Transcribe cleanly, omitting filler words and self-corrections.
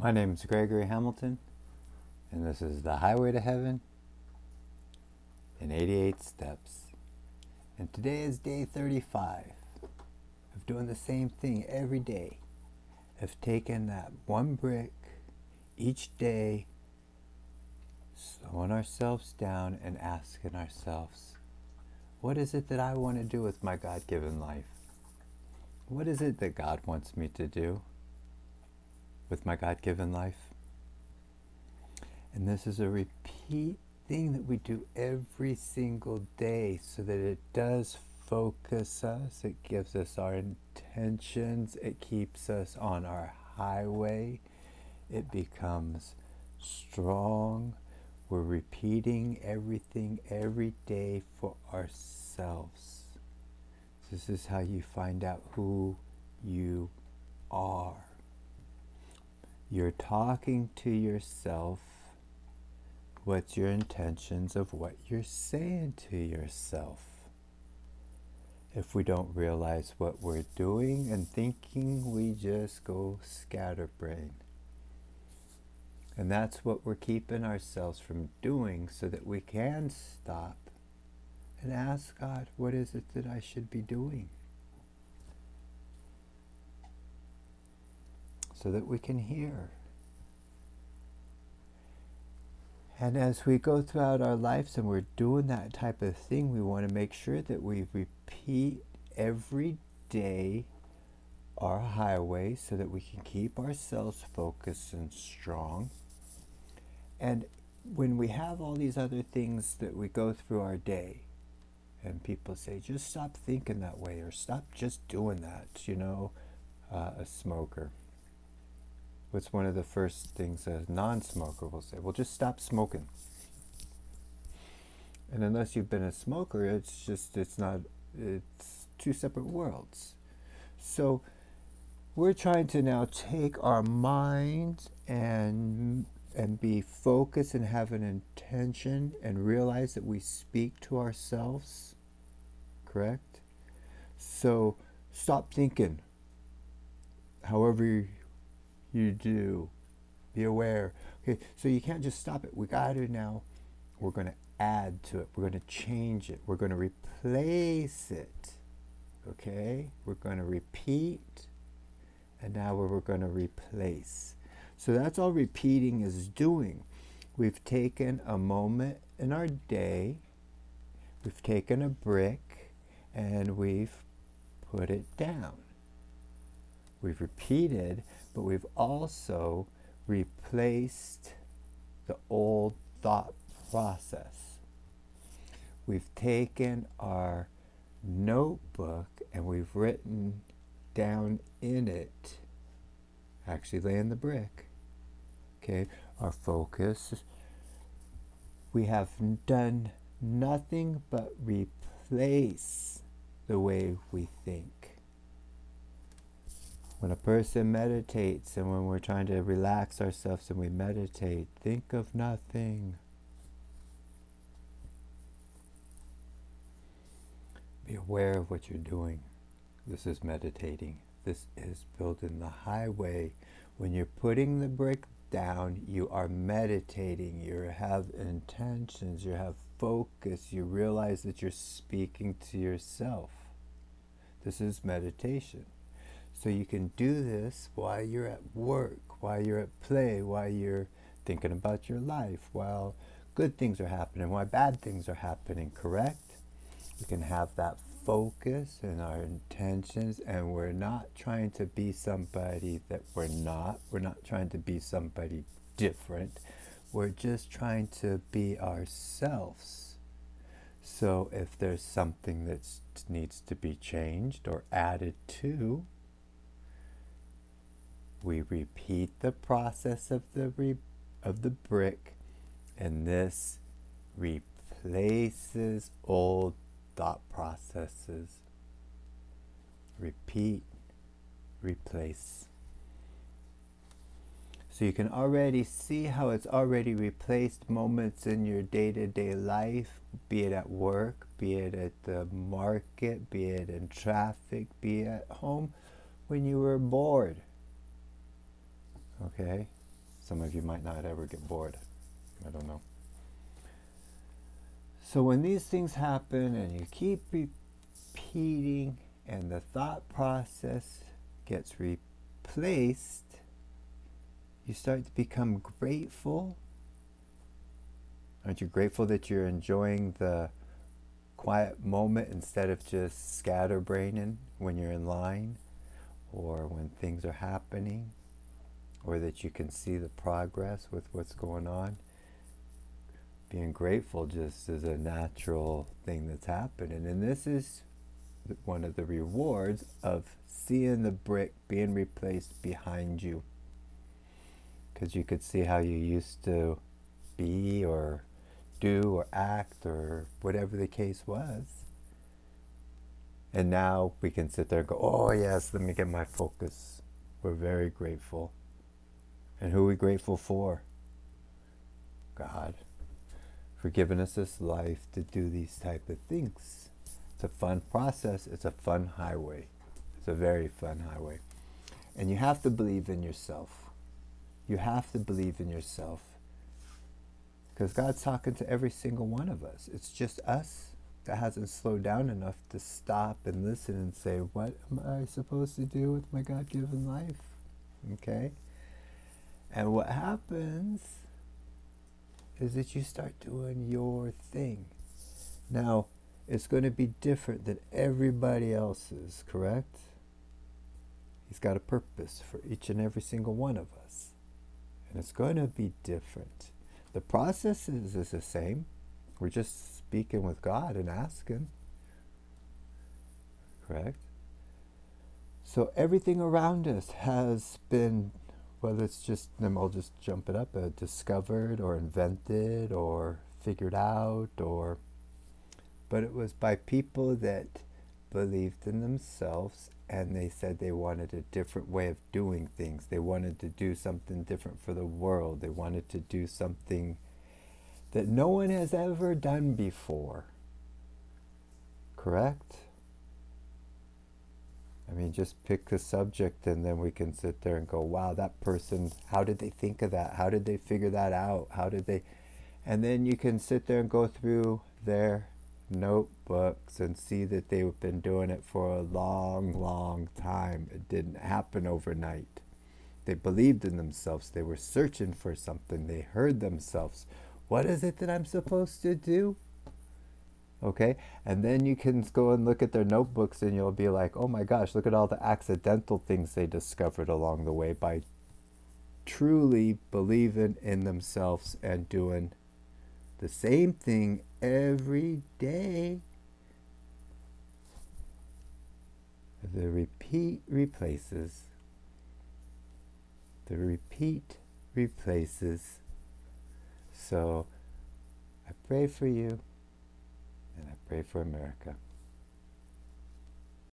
My name is Gregory Hamilton, and this is The Highway to Heaven in 88 Steps. And today is day 35 of doing the same thing every day, of taking that one brick each day, slowing ourselves down and asking ourselves, what is it that I want to do with my God-given life? What is it that God wants me to do with my God-given life? And this is a repeat thing that we do every single day so that it does focus us, it gives us our intentions, it keeps us on our highway, it becomes strong. We're repeating everything every day for ourselves. This is how you find out who you are. You're talking to yourself. What's your intentions of what you're saying to yourself? If we don't realize what we're doing and thinking, we just go scatterbrain. And that's what we're keeping ourselves from doing so that we can stop and ask God, what is it that I should be doing? So that we can hear. And as we go throughout our lives and we're doing that type of thing, we want to make sure that we repeat every day our highway so that we can keep ourselves focused and strong. And when we have all these other things that we go through our day, and people say, just stop thinking that way, or stop just doing that, a smoker. What's one of the first things a non-smoker will say? Well, just stop smoking. And unless you've been a smoker, it's two separate worlds. So we're trying to now take our minds and be focused and have an intention and realize that we speak to ourselves, correct? So stop thinking. However you do, be aware. Okay, so you can't just stop it. We got to now, we're going to add to it. We're going to change it. We're going to replace it. Okay, we're going to repeat, and now we're going to replace. So that's all repeating is doing. We've taken a moment in our day, we've taken a brick, and we've put it down. We've repeated, but we've also replaced the old thought process. We've taken our notebook and we've written down in it, actually laying the brick, okay, our focus. We have done nothing but replace the way we think. When a person meditates and when we're trying to relax ourselves and we meditate, think of nothing. Be aware of what you're doing. This is meditating. This is building the highway. When you're putting the brick down, you are meditating. You have intentions. You have focus. You realize that you're speaking to yourself. This is meditation. So you can do this while you're at work, while you're at play, while you're thinking about your life, while good things are happening, while bad things are happening, correct? We can have that focus in our intentions, and we're not trying to be somebody that we're not. We're not trying to be somebody different. We're just trying to be ourselves. So if there's something that needs to be changed or added to, we repeat the process of the brick, and this replaces old thought processes. Repeat, replace. So you can already see how it's already replaced moments in your day-to-day life, be it at work, be it at the market, be it in traffic, be it at home when you were bored. Okay? Some of you might not ever get bored. I don't know. So when these things happen and you keep repeating and the thought process gets replaced, you start to become grateful. Aren't you grateful that you're enjoying the quiet moment instead of just scatterbraining when you're in line or when things are happening, or that you can see the progress with what's going on? Being grateful just is a natural thing that's happening. And this is one of the rewards of seeing the brick being replaced behind you. Because you could see how you used to be or do or act or whatever the case was. And now we can sit there and go, oh yes, let me get my focus. We're very grateful. And who are we grateful for? God, for giving us this life to do these type of things. It's a fun process. It's a fun highway. It's a very fun highway. And you have to believe in yourself. You have to believe in yourself. Because God's talking to every single one of us. It's just us that hasn't slowed down enough to stop and listen and say, what am I supposed to do with my God-given life? Okay? And what happens is that you start doing your thing. Now, it's going to be different than everybody else's, correct? He's got a purpose for each and every single one of us. And it's going to be different. The process is the same. We're just speaking with God and asking. Correct? So everything around us has been, whether it's just, I'll just jump it up, discovered or invented or figured out, but it was by people that believed in themselves and they said they wanted a different way of doing things. They wanted to do something different for the world. They wanted to do something that no one has ever done before. Correct? I mean, just pick a subject and then we can sit there and go, wow, that person, how did they think of that? How did they figure that out? How did they? And then you can sit there and go through their notebooks and see that they've been doing it for a long, long time. It didn't happen overnight. They believed in themselves. They were searching for something. They heard themselves. What is it that I'm supposed to do? Okay, and then you can go and look at their notebooks and you'll be like, oh my gosh, look at all the accidental things they discovered along the way by truly believing in themselves and doing the same thing every day. The repeat replaces. The repeat replaces. So I pray for you. And I pray for America.